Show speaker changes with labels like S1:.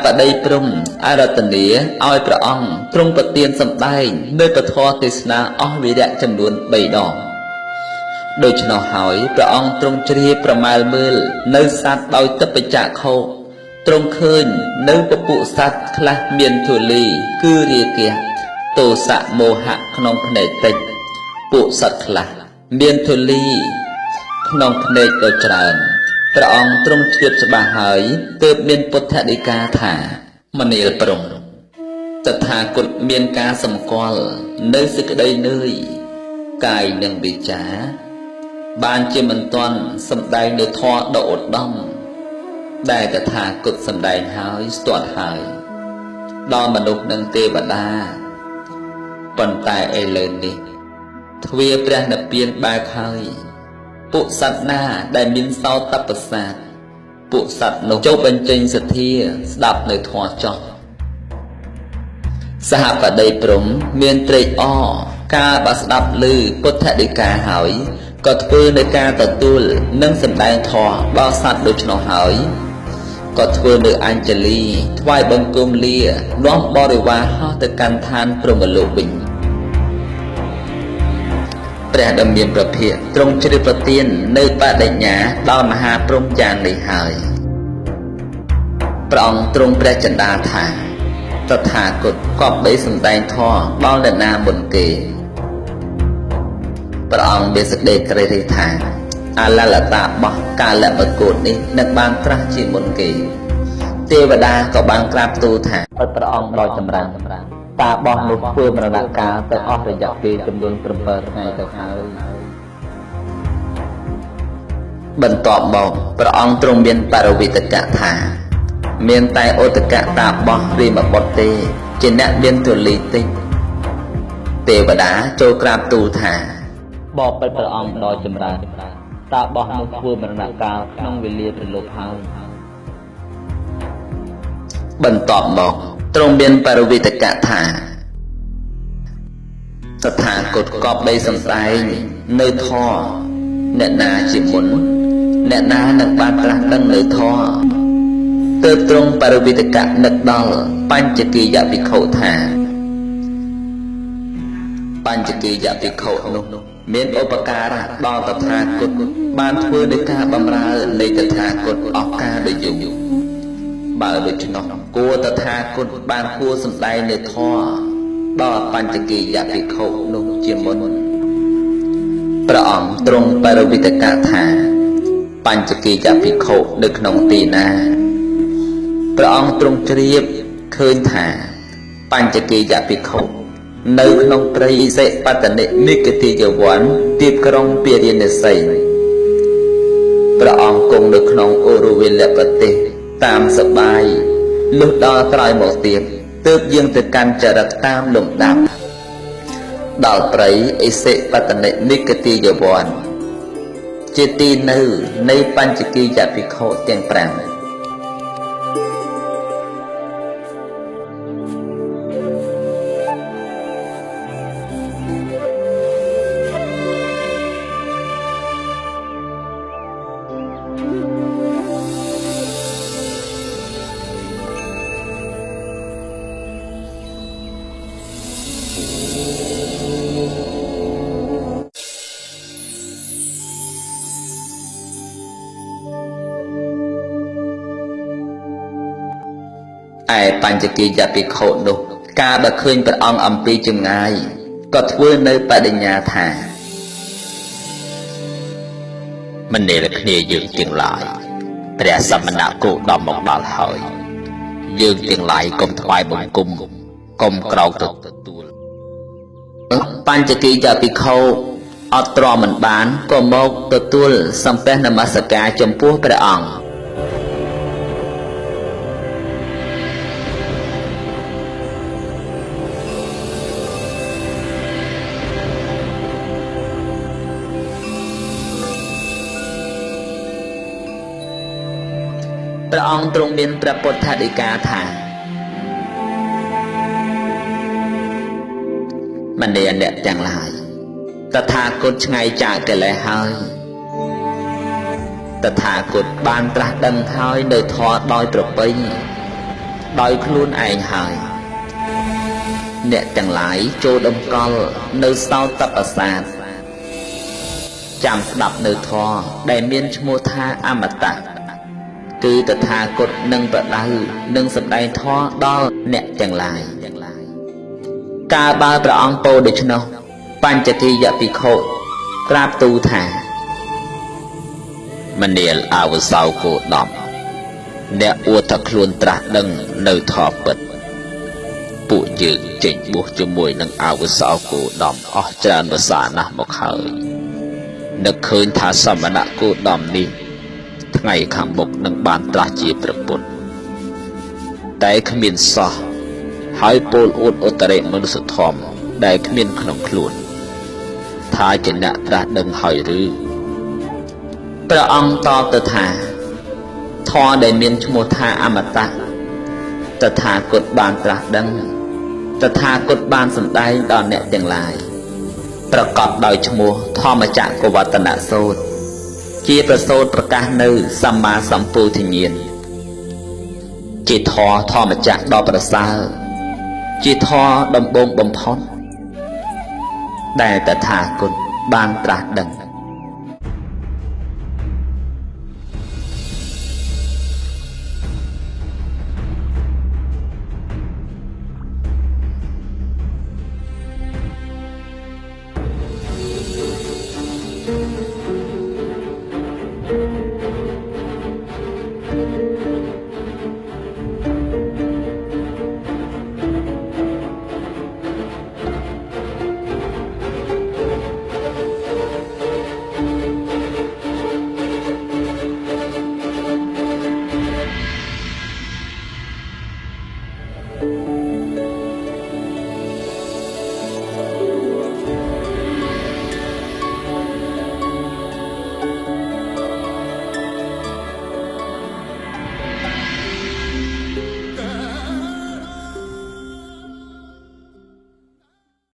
S1: បដីព្រំអរតនីឲ្យព្រះអង្គទ្រង់ប្រទានសម្ដែងនៅពធទេសនាអស់វិរៈចំនួន3ដងដូច្នោះហើយព្រះអង្គទ្រង់ជ្រាបប្រមាលមើលនៅសត្វដោយទឹកបច្ចៈខោទ្រង់ឃើញនៅពពួកសត្វខ្លះមានធូលីគឺរាគៈទោសៈមោហៈក្នុងភ្នែកតិចពួកសត្វខ្លះមានធូលីក្នុងភ្នែកដ៏ច្រើនព្រះអង្គទ្រង់ជ្រាបច្បាស់ហើយទើបមានពុទ្ធដីកាថាមនាលព្រំតថាគតមានការសម្គាល់នៅសេចក្តីនឿយកាយនិងវិចារបានជាមិនទាន់សម្ដែងនៅធម៌ដ៏ឧត្តមដែលតថាគតសម្ដែងហើយស្ទាត់ហើយដល់មនុស្សនិងទេវតាប៉ុន្តែឥឡូវនេះទ្វារព្រះនិព្វានបើកហើយពួកសត្វណាដែលមានសោតបសាទពួកសត្វនោះចូលបញ្ចេញសទ្ធាស្ដាប់នៅធម៌ចោះសហបតីព្រំមានត្រេកអរកាលបើស្ដាប់ឮពុទ្ធដីកាហើយក៏ធ្វើនៅការទទួលនិងសម្ដែងធម៌ដល់សត្វដូច្នោះហើយក៏ធ្វើនៅអញ្ជលីថ្វាយបង្គំលានាំបរិវារហោះទៅកាន់ឋានព្រហ្មលោកវិញព្រះដ៏មានព្រះភិក្ខទ្រង់ជ្រាបប្រទាននៅបដិញ្ញាដល់មហាព្រហ្មយ៉ាងនេះហើយព្រះអង្គទ្រង់ព្រះចិន្តាថាតថាគតគប្បីសម្ដែងធម៌ដល់អ្នកណាមុនគេព្រះអង្គមានសេចក្តីក្រេរីថាអលលតាបោះកាលបកូតនេះនឹងបានត្រាស់ជាមុនគេទេវតាក៏បានក្រាបទូលថាឲ្យព្រះអង្គដោយចម្រើនតាបោះនោះធ្វើមរណកាលទៅអស់រយៈពេលចំនួន7ថ្ងៃទៅហើយបន្ទាប់មកព្រះអង្គទ្រង់មានបរិវិតកៈថាមានតែឧតកៈតាបោះព្រាមបុត្រទេជាអ្នកមានទូលីតិចទេវតាចូលក្រាបទូលថាបបិទ្ធព្រះអង្គដោយចម្រើនតាបោះនោះធ្វើមរណកាលក្នុងវេលាប្រលប់ហើយបន្ទាប់មកទ្រង់មានបរិវិតកៈថាតថាគតកប់ដីសម្ដែងនៅធម៌អ្នកណាជាមុនអ្នកណានឹងបានត្រាស់ដឹងនៅធម៌ទើបទ្រង់បរិវិតកៈនឹកដល់បញ្ចគិយភិក្ខុថាបញ្ចគិយភិក្ខុនោះមានឧបការៈដល់តថាគតបានធ្វើនៃការបម្រើនៃតថាគតអស់កាលដ៏យូរបើដូច្នោះគួរតថាគតបានគួរសម្ដែងនៅធម៌ដល់បញ្ចគិយភិក្ខុនោះជាមុនព្រះអង្គទ្រង់បរិវិតកៈថាបញ្ចគិយភិក្ខុនៅក្នុងទីណាព្រះអង្គទ្រង់ជ្រាបឃើញថាបញ្ចគិយភិក្ខុនៅក្នុងព្រៃសិបតនិនិកតិយវ័នទីក្រុងពារាណសីព្រះអង្គគង់នៅក្នុងអូរវេលប្រទេសតាមសបាយលុះដល់ក្រោយមកទៀតទើបយាងទៅកាន់ចរិតតាមលំដាប់ដល់ព្រៃអិសិបតនិនិកតិយវ័នជាទីនៅនៃបញ្ចគិយភិក្ខុទាំង5ឯបញ្ចគិយភិក្ខុនោះកាលបើឃើញព្រះអង្គអំពីចម្ងាយក៏ធ្វើនៅបដិញ្ញាថាមិននេរគ្នាយើងទាំងឡាយព្រះសមណគោតមមកដល់ហើយយើងទាំងឡាយកុំថ្វាយបង្គំកុំក្រោកទទួលបញ្ចគិយភិក្ខុអត់ទ្រាំមិនបានក៏មកទទួលសំពះនមស្ការចំពោះព្រះអង្គព្រះអង្គទ្រង់មានព្រះពុទ្ធដីកាថាមនាអ្នកទាំងឡាយតថាគតឆ្ងាយចាកកិលេសហើយតថាគតបានត្រាស់ដឹងហើយនៅធម៌ដោយប្រពៃ ដោយខ្លួនឯងហើយអ្នកទាំងឡាយចូលតម្កល់នៅសោតបសាទចាំស្ដាប់នៅធម៌ដែលមានឈ្មោះថាអមតៈគឺតថាគតនឹងប្រដៅនឹងសម្ដែងធម៌ដល់អ្នកទាំងឡាយកាលបើព្រះអង្គពោលដូច្នោះបញ្ចទីយភិក្ខុក្រាបទូលថាមនាលអវសោគោដំអ្នកអួតថាខ្លួនត្រាស់ដឹងនៅធម៌ពិតពួកយើងចេញបួសជាមួយនឹងអវសោគោដំអស់ច្រើនភាសាណាស់មកហើយនឹកឃើញថាសមណៈគោដំនេះថ្ងៃខាងមុខនឹងបានត្រាស់ជាព្រះពុទ្ធតែគ្មានសោះហើយពោលអួតឧត្តរិមនុស្សធម៌ដែលគ្មានក្នុងខ្លួនថាជាអ្នកត្រាស់ដឹងហើយឬព្រះអង្គតបទៅថាធម៌ដែលមានឈ្មោះថាអមតៈតថាគតបានត្រាស់ដឹងតថាគតបានសម្ដែងដល់អ្នកទាំងឡាយប្រកបដោយឈ្មោះធម្មចក្រវត្តនសូត្រជាប្រសូតប្រកាសនៅសម្មាសម្ពុទ្ធញ្ញាណជាធម៌ធម្មចក្រដ៏ប្រសើរជាធម៌ដំបូងបំផុតដែលតថាគតបានត្រាស់ដឹង